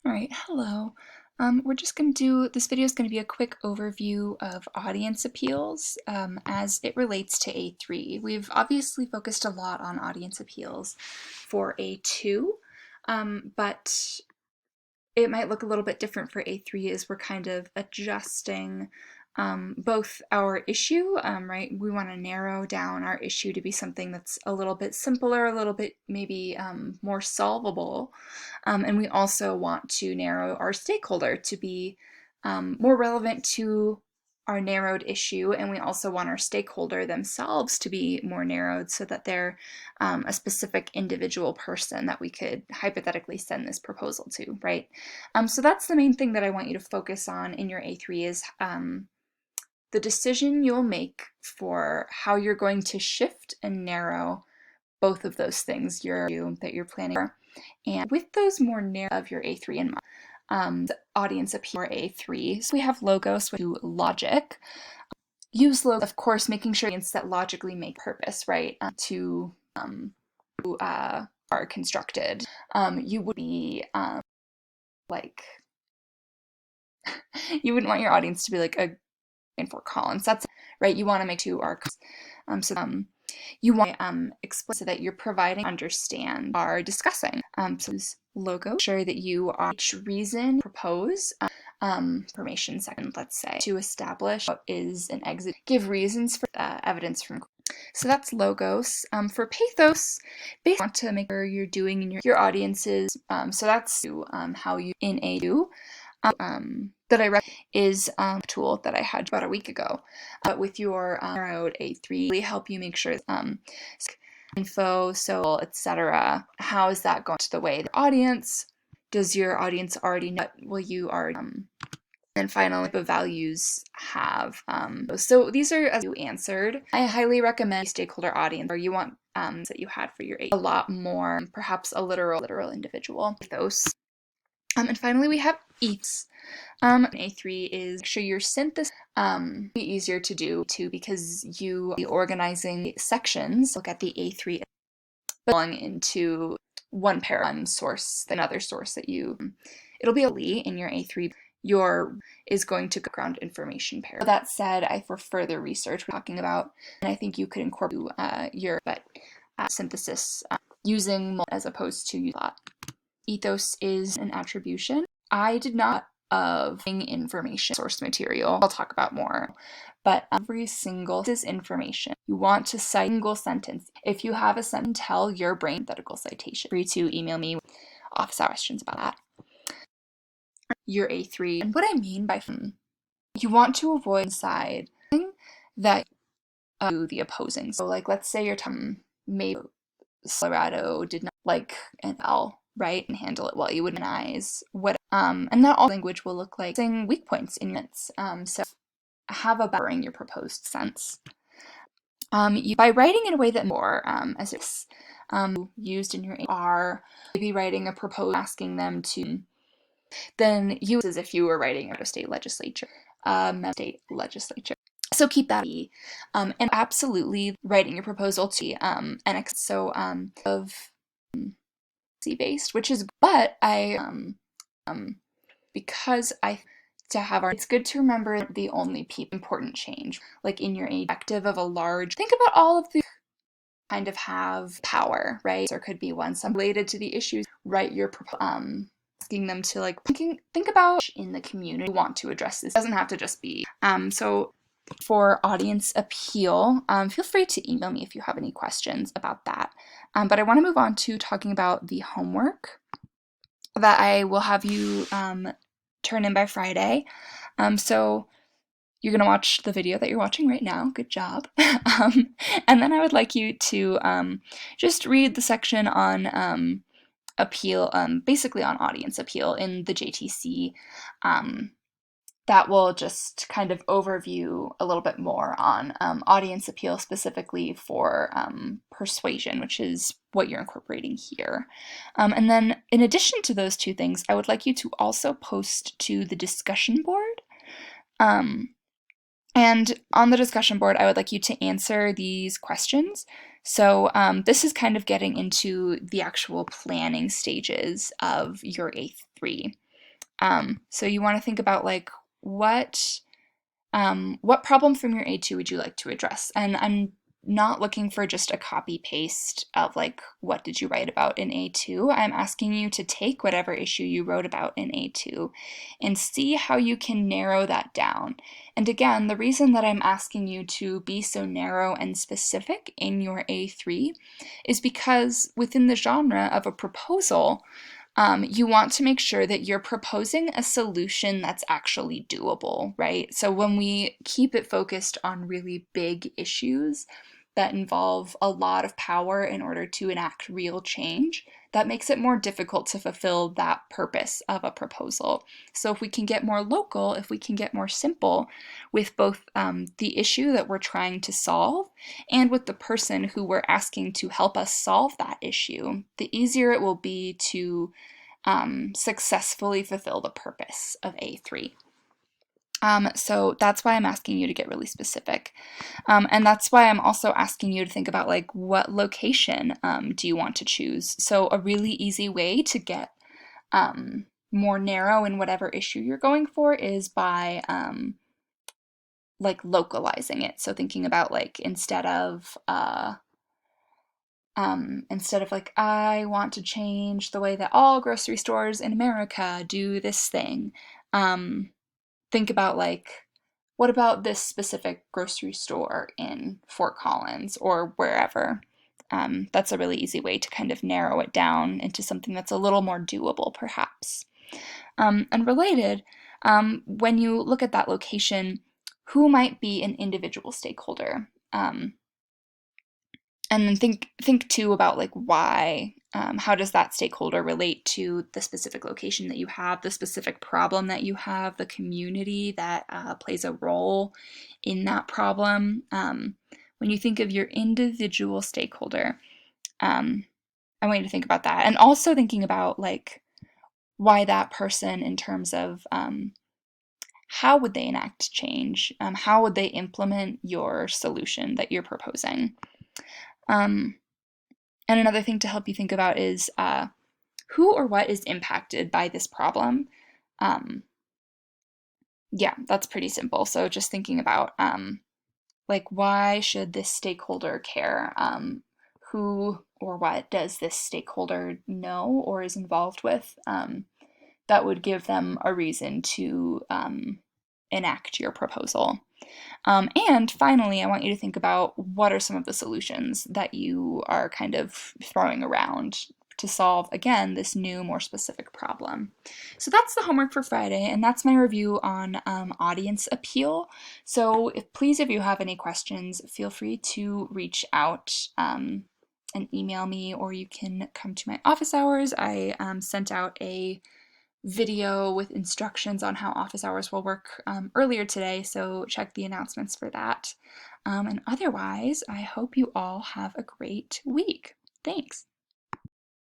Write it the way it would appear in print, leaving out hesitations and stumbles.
All right, hello. We're just going to this video is going to be a quick overview of audience appeals as it relates to A3. We've obviously focused a lot on audience appeals for A2, but it might look a little bit different for A3 as we're kind of adjusting both our issue, right? We want to narrow down our issue to be something that's a little bit simpler, a little bit maybe more solvable. And we also want to narrow our stakeholder to be more relevant to our narrowed issue, and we also want our stakeholder themselves to be more narrowed so that they're a specific individual person that we could hypothetically send this proposal to, right? So that's the main thing that I want you to focus on in your A3 is the decision you'll make for how you're going to shift and narrow both of those things that you're planning for. And with those more narrow of your A3 in mind, the audience appeal for A3, so we have logos with logic. Use logos, of course, making sure that logically make purpose, right? Are constructed. You would be like, you wouldn't want your audience to be like a for columns. That's right. You want to make two arcs. You want to explain so that you're providing understand are discussing. So this logo, sure that you are each reason propose information second, let's say, to establish what is an exit, give reasons for evidence from. So that's logos. For pathos, basically want to make sure you're doing in your audiences. So that's how you in A2. That I recommend is a tool that I had about a week ago. With your narrowed A3, really help you make sure info, so etc. How is that going to the way the audience? Does your audience already know? Will you already? And finally, the values have. So these are as you answered. I highly recommend stakeholder audience, or you want that you had for your A, a lot more, perhaps a literal individual. Those. And finally, we have ethos. A3 is make sure your synthesis be easier to do too because you be organizing sections. Look at the A3 belong into one pair, one source, another source that you. It'll be a Lee in your A3. Your is going to ground information pair. That said, for further research we're talking about, and I think you could incorporate your synthesis using as opposed to thought. Ethos is an attribution. I did not of information source material. I'll talk about more. But every single is information. You want to cite a single sentence. If you have a sentence, tell your brain hypothetical citation. Free to email me office hour questions about that. Your A3. And what I mean by you want to avoid inside that the opposing. So like let's say your maybe Colorado did not like an L, right, and handle it well. You would minimize what and not all language will look like saying weak points in units. So have a better in your proposed sense. By writing in a way that more as it's used in your AR, maybe writing a proposal asking them to then use as if you were writing a state legislature. So keep that and absolutely writing your proposal to of based, which is but I because I to have our it's good to remember the only important change like in your objective of a large think about all of the kind of have power, right? Or could be one some related to the issues, write your asking them to like think about in the community want to address this. It doesn't have to just be so for audience appeal, feel free to email me if you have any questions about that. But I want to move on to talking about the homework that I will have you turn in by Friday. So you're going to watch the video that you're watching right now. Good job. And then I would like you to just read the section on appeal, basically on audience appeal in the JTC. That will just kind of overview a little bit more on audience appeal specifically for persuasion, which is what you're incorporating here. And then in addition to those two things, I would like you to also post to the discussion board. And on the discussion board, I would like you to answer these questions. So this is kind of getting into the actual planning stages of your A3. So you want to think about like what problem from your A2 would you like to address? And I'm not looking for just a copy paste of like, what did you write about in A2? I'm asking you to take whatever issue you wrote about in A2 and see how you can narrow that down. And again, the reason that I'm asking you to be so narrow and specific in your A3 is because within the genre of a proposal, you want to make sure that you're proposing a solution that's actually doable, right? So when we keep it focused on really big issues that involve a lot of power in order to enact real change, that makes it more difficult to fulfill that purpose of a proposal. So if we can get more local, if we can get more simple with both the issue that we're trying to solve and with the person who we're asking to help us solve that issue, the easier it will be to successfully fulfill the purpose of A3. So that's why I'm asking you to get really specific. And that's why I'm also asking you to think about like, what location do you want to choose? So a really easy way to get more narrow in whatever issue you're going for is by like localizing it. So thinking about like, instead of like, I want to change the way that all grocery stores in America do this thing. Think about like, what about this specific grocery store in Fort Collins or wherever? That's a really easy way to kind of narrow it down into something that's a little more doable, perhaps. And related, when you look at that location, who might be an individual stakeholder? And then think too about like why, how does that stakeholder relate to the specific location that you have, the specific problem that you have, the community that plays a role in that problem. When you think of your individual stakeholder, I want you to think about that. And also thinking about like why that person in terms of how would they enact change? How would they implement your solution that you're proposing? And another thing to help you think about is who or what is impacted by this problem. Yeah, that's pretty simple. So just thinking about like, why should this stakeholder care? Who or what does this stakeholder know or is involved with? That would give them a reason to enact your proposal. And finally, I want you to think about what are some of the solutions that you are kind of throwing around to solve, again, this new, more specific problem. So that's the homework for Friday, and that's my review on audience appeal. So please, if you have any questions, feel free to reach out and email me, or you can come to my office hours. I sent out a video with instructions on how office hours will work earlier today, so check the announcements for that. And otherwise, I hope you all have a great week. Thanks.